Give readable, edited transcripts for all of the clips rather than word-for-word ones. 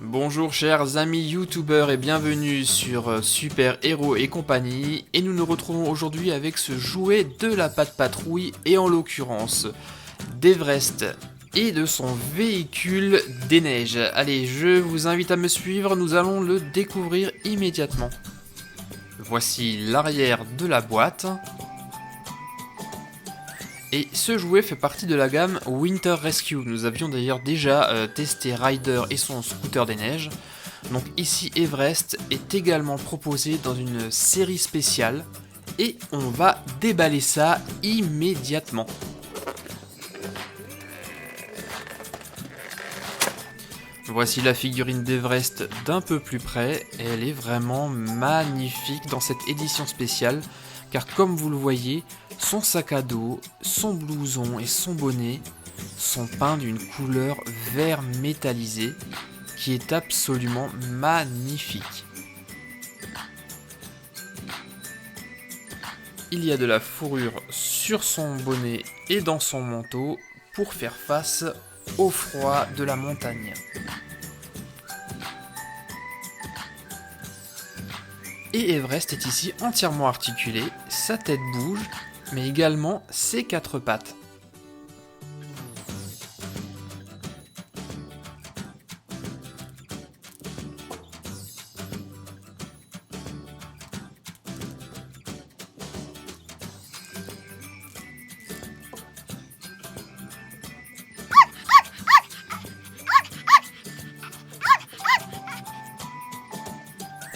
Bonjour chers amis youtubeurs et bienvenue sur Super Héros et compagnie. Et nous nous retrouvons aujourd'hui avec ce jouet de la Patte Patrouille et en l'occurrence d'Everest et de son véhicule des neiges. Allez, je vous invite à me suivre, nous allons le découvrir immédiatement. Voici l'arrière de la boîte. Et ce jouet fait partie de la gamme Winter Rescue. Nous avions d'ailleurs déjà testé Ryder et son scooter des neiges. Donc ici Everest est également proposé dans une série spéciale. Et on va déballer ça immédiatement. Voici la figurine d'Everest d'un peu plus près. Elle est vraiment magnifique dans cette édition spéciale. Car comme vous le voyez, son sac à dos, son blouson et son bonnet sont peints d'une couleur vert métallisé qui est absolument magnifique. Il y a de la fourrure sur son bonnet et dans son manteau pour faire face au froid de la montagne. Et Everest est ici entièrement articulé, sa tête bouge, mais également ses quatre pattes.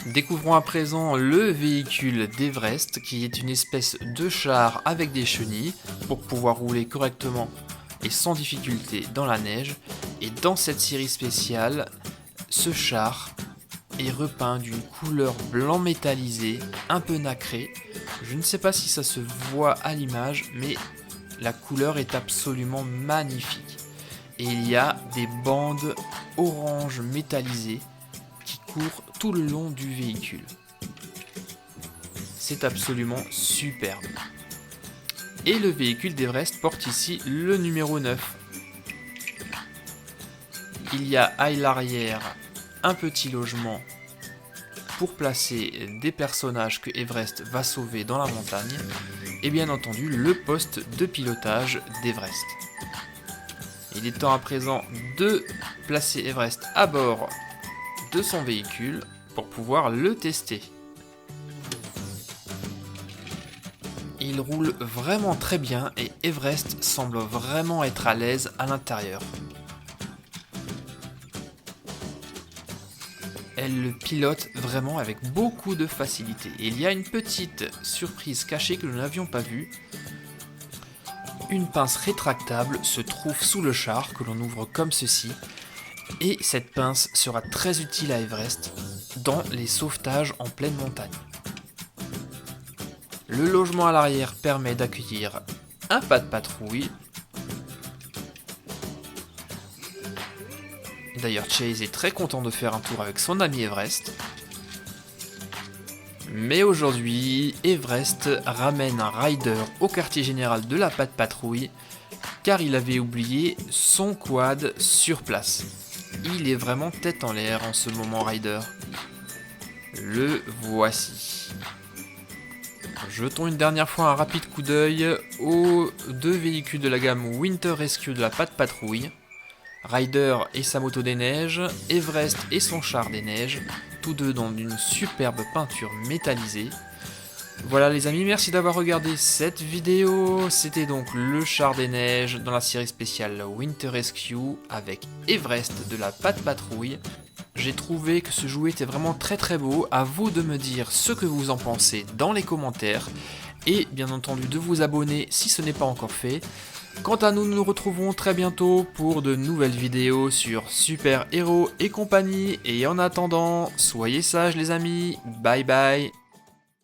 Découvrons à présent le véhicule d'Everest qui est une espèce de char avec des chenilles pour pouvoir rouler correctement et sans difficulté dans la neige. Et dans cette série spéciale, ce char est repeint d'une couleur blanc métallisé, un peu nacré. Je ne sais pas si ça se voit à l'image, mais la couleur est absolument magnifique. Et il y a des bandes orange métallisées qui court tout le long du véhicule. C'est absolument superbe. Et le véhicule d'Everest porte ici le numéro 9. Il y a à l'arrière un petit logement pour placer des personnages que Everest va sauver dans la montagne. Et bien entendu le poste de pilotage d'Everest. Il est temps à présent de placer Everest à bord de son véhicule pour pouvoir le tester. Il roule vraiment très bien et Everest semble vraiment être à l'aise à l'intérieur. Elle le pilote vraiment avec beaucoup de facilité. Et il y a une petite surprise cachée que nous n'avions pas vue. Une pince rétractable se trouve sous le char que l'on ouvre comme ceci. Et cette pince sera très utile à Everest dans les sauvetages en pleine montagne. Le logement à l'arrière permet d'accueillir un pas de patrouille. D'ailleurs, Chase est très content de faire un tour avec son ami Everest. Mais aujourd'hui, Everest ramène un rider au quartier général de la Patte Patrouille car il avait oublié son quad sur place. Il est vraiment tête en l'air en ce moment, Ryder. Le voici. Jetons une dernière fois un rapide coup d'œil aux deux véhicules de la gamme Winter Rescue de la Patte Patrouille. Ryder et sa moto des neiges, Everest et son char des neiges, tous deux dans une superbe peinture métallisée. Voilà les amis, merci d'avoir regardé cette vidéo. C'était donc le char des neiges dans la série spéciale Winter Rescue avec Everest de la Patte Patrouille. J'ai trouvé que ce jouet était vraiment très beau. À vous de me dire ce que vous en pensez dans les commentaires. Et bien entendu de vous abonner si ce n'est pas encore fait. Quant à nous, nous nous retrouvons très bientôt pour de nouvelles vidéos sur Super Héros et compagnie. Et en attendant, soyez sages les amis. Bye bye.